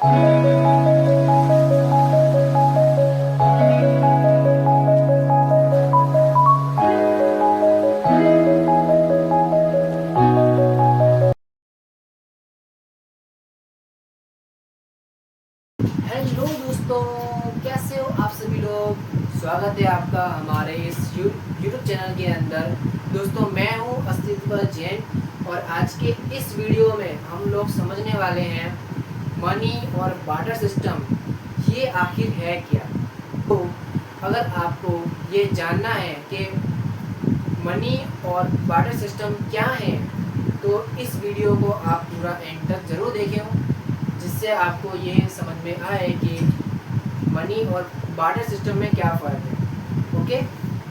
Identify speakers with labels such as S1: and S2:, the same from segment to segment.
S1: Hello दोस्तों, कैसे हो आप सभी लोग। स्वागत है आपका हमारे इस यूट्यूब चैनल के अंदर। दोस्तों, मैं हूं अस्तित्व जैन और आज के इस वीडियो में हम लोग समझने वाले हैं मनी और बार्टर सिस्टम ये आखिर है क्या। तो अगर आपको ये जानना है कि मनी और बार्टर सिस्टम क्या है तो इस वीडियो को आप पूरा एंड तक ज़रूर देखें, जिससे आपको ये समझ में आए कि मनी और बार्टर सिस्टम में क्या फ़र्क है। ओके,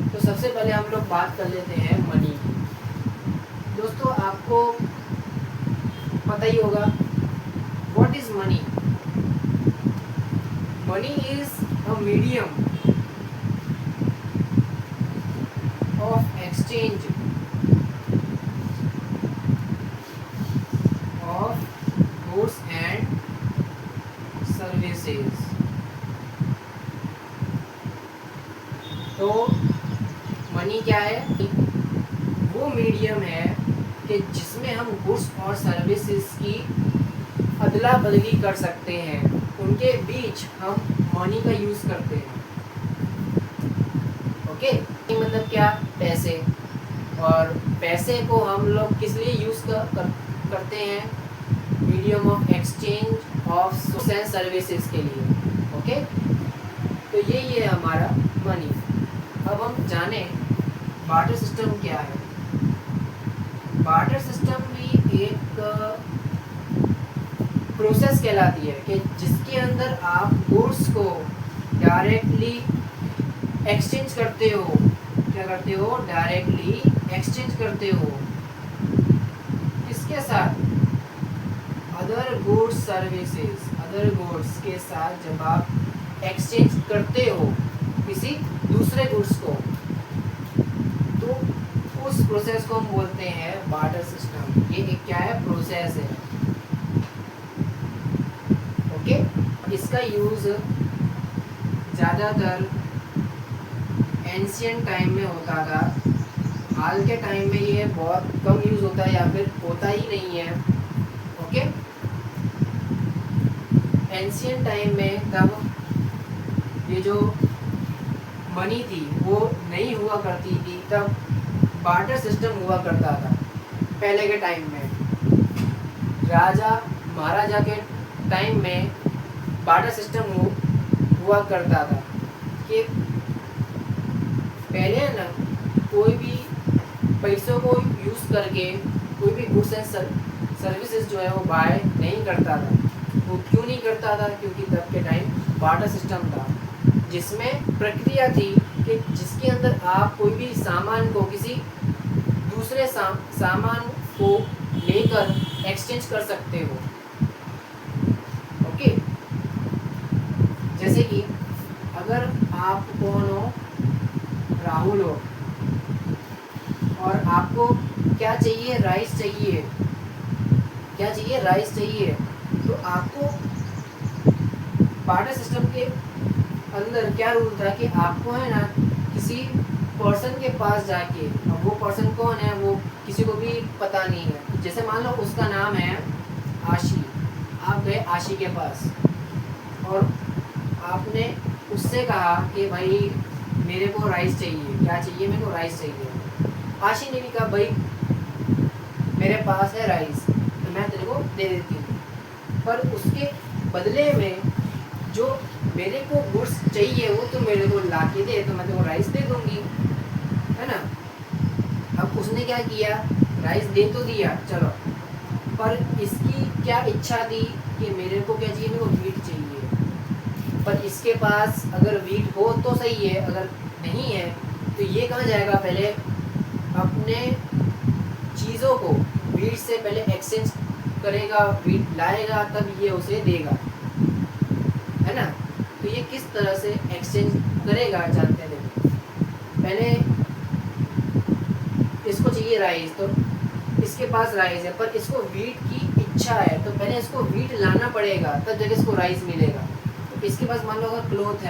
S1: तो सबसे पहले हम लोग बात कर लेते हैं मनी की। दोस्तों, आपको पता ही होगा what is money. Money is a medium of exchange of goods and services. तो मनी क्या है? वो मीडियम है कि जिसमें हम गुड्स और सर्विसेज की अदला बदली कर सकते हैं, उनके बीच हम मनी का यूज़ करते हैं। ओके, मतलब क्या? पैसे। और पैसे को हम लोग किस लिए यूज़ करते हैं? Medium of exchange of goods and services के लिए। ओके, तो ये है हमारा मनी। अब हम जाने बार्टर सिस्टम क्या है। बार्टर सिस्टम भी एक प्रोसेस कहलाती है कि जिसके अंदर आप गुड्स को डायरेक्टली एक्सचेंज करते हो। क्या करते हो? डायरेक्टली एक्सचेंज करते हो। किसके साथ? Other goods services. Other goods के साथ जब आप एक्सचेंज करते हो किसी दूसरे गुड्स को, तो उस प्रोसेस को हम बोलते हैं बार्टर सिस्टम। ये एक क्या है? प्रोसेस है। ओके, इसका यूज़ ज़्यादातर एंशियंट टाइम में होता था। हाल के टाइम में ये बहुत कम यूज़ होता है या फिर होता ही नहीं है। ओके, एंशियंट टाइम में तब ये जो मनी थी वो नहीं हुआ करती थी, तब बार्टर सिस्टम हुआ करता था। पहले के टाइम में राजा महाराजा के टाइम में बार्टर सिस्टम हुआ करता था कि पहले ना कोई भी पैसों को यूज़ करके कोई भी गुड्स एंड सर्विसेज जो है वो बाय नहीं करता था। वो क्यों नहीं करता था? क्योंकि तब के टाइम बार्टर सिस्टम था, जिसमें प्रक्रिया थी कि जिसके अंदर आप कोई भी सामान को किसी दूसरे सामान को लेकर एक्सचेंज कर सकते हो। ओके, जैसे कि अगर आप कौन हो? राहुल हो, और आपको क्या चाहिए? राइस चाहिए। क्या चाहिए? राइस चाहिए। तो आपको बार्टर सिस्टम के अंदर क्या रूल था कि आपको है ना किसी पर्सन के पास जाके, अब वो पर्सन कौन है वो किसी को भी पता नहीं है। जैसे मान लो उसका नाम है आशी। आप गए आशी के पास और आपने उससे कहा कि भाई मेरे को राइस चाहिए। क्या चाहिए? मेरे को राइस चाहिए। आशी ने भी कहा भाई मेरे पास है राइस, तो मैं तेरे को दे देती हूँ, पर उसके बदले में जो मेरे को गुड्स चाहिए वो तो मेरे को ला के दे, तो मैं तेरे को राइस दे दूँगी, है ना। अब उसने क्या किया? राइस दे तो दिया, चलो, पर इसकी क्या इच्छा थी कि मेरे को क्या चाहिए? मेरे को वीट चाहिए। पर इसके पास अगर वीट हो तो सही है, अगर नहीं है तो ये कहाँ जाएगा? पहले अपने चीज़ों को वीट से पहले एक्सचेंज करेगा, वीट लाएगा, तब ये उसे देगा, है ना। तो ये किस तरह से एक्सचेंज करेगा जानते हैं। पहले इसको चाहिए राइस, तो इसके पास राइस है पर इसको वीट की अच्छा है तो पहले इसको वीट लाना पड़ेगा, तब जाके इसको राइस मिलेगा। तो इसके पास मान लो अगर क्लोथ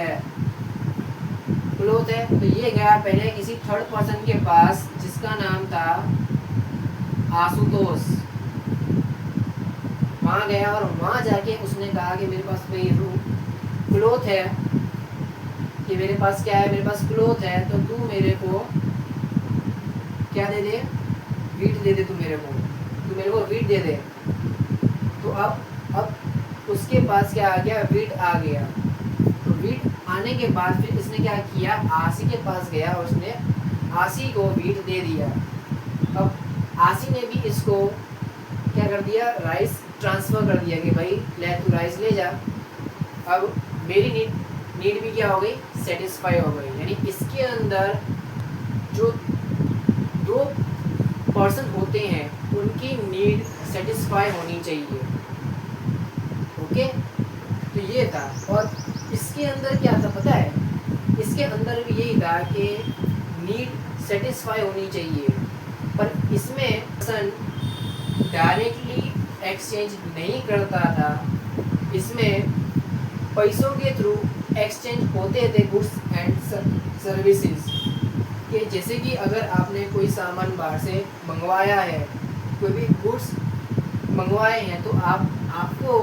S1: है तो ये गया पहले किसी थर्ड पर्सन के पास जिसका नाम था आशुतोष। वहाँ गया और वहाँ जाके उसने कहा कि मेरे पास भाई क्लोथ है, कि मेरे पास क्या है, मेरे पास क्लोथ है, तो तू मेरे को क्या दे दे, वीट दे दे, तू मेरे को वीट दे दे। तो अब उसके पास क्या आ गया, वीट आ गया। तो वीट आने के बाद फिर इसने क्या किया, आसी के पास गया, उसने आसी को वीट दे दिया। अब आसी ने भी इसको क्या कर दिया, राइस ट्रांसफ़र कर दिया कि भाई ले तू राइस ले जा। अब मेरी नीड भी क्या हो गई, सेटिस्फाई हो गई। यानी इसके अंदर जो दो पर्सन होते हैं उनकी नीड सेटिस्फाई होनी चाहिए। ओके, तो ये था। और इसके अंदर क्या था पता है, इसके अंदर भी यही था कि नीड सेटिस्फाई होनी चाहिए, पर इसमें पर्सन डायरेक्टली एक्सचेंज नहीं करता था, इसमें पैसों के थ्रू एक्सचेंज होते थे गुड्स एंड सर्विसेज के। जैसे कि अगर आपने कोई सामान बाहर से मंगवाया है, कोई भी गुड्स मंगवाए हैं, तो आपको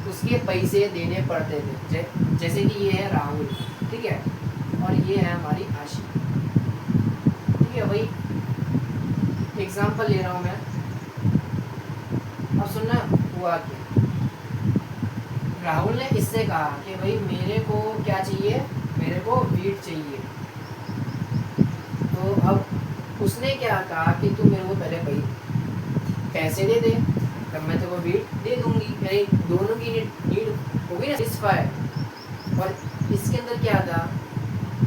S1: उसके पैसे देने पड़ते थे। जैसे कि ये है राहुल, ठीक है, और ये है हमारी आशी, ठीक है भाई। एग्जांपल ले रहा हूँ मैं, अब सुनना हुआ क्या। राहुल ने इससे कहा कि भाई मेरे को क्या चाहिए, मेरे को वीट चाहिए। तो अब उसने क्या कहा कि तू मेरे को पहले पैसे दे दे, तब मैं तेरे को वीट दे दूंगी। यानी दोनों की नीड होगी ना सेटिस्फाई। और इसके अंदर क्या था,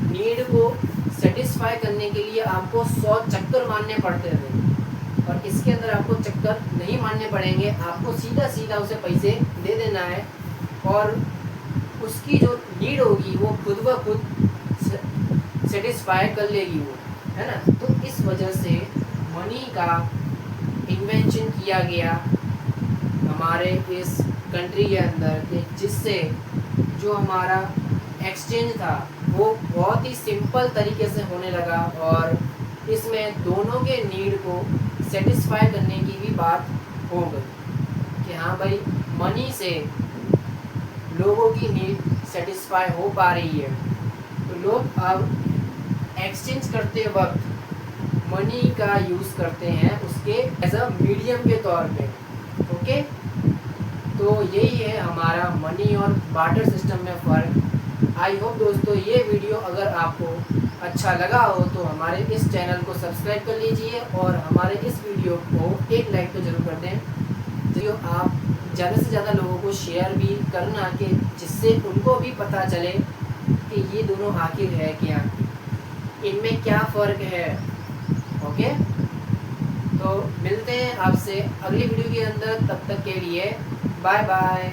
S1: नीड को सेटिस्फाई करने के लिए आपको 100 चक्कर मारने पड़ते थे, और इसके अंदर आपको चक्कर नहीं मारने पड़ेंगे, आपको सीधा सीधा उसे पैसे दे देना है, और उसकी जो नीड होगी वो खुद ब खुद सेटिस्फाई कर लेगी वो, है ना। तो इस वजह से मनी का इन्वेंशन किया गया हमारे इस कंट्री के अंदर, कि जिससे जो हमारा एक्सचेंज था वो बहुत ही सिंपल तरीके से होने लगा, और इसमें दोनों के नीड को सेटिस्फाई करने की भी बात हो गई कि हाँ भाई मनी से लोगों की नीड सेटिस्फाई हो पा रही है। तो लोग अब एक्सचेंज करते वक्त मनी का यूज़ करते हैं उसके एज अ मीडियम के तौर पे। ओके, तो यही है हमारा मनी और बार्टर सिस्टम में फ़र्क। आई होप दोस्तों ये वीडियो अगर आपको अच्छा लगा हो तो हमारे इस चैनल को सब्सक्राइब कर लीजिए, और हमारे इस वीडियो को एक लाइक तो ज़रूर कर दें। जो आप ज़्यादा से ज़्यादा लोगों को शेयर भी करना, कि जिससे उनको भी पता चले कि ये दोनों आखिर है क्या, इनमें क्या फ़र्क है। ओके, तो मिलते हैं आपसे अगली वीडियो के अंदर, तब तक के लिए बाय बाय।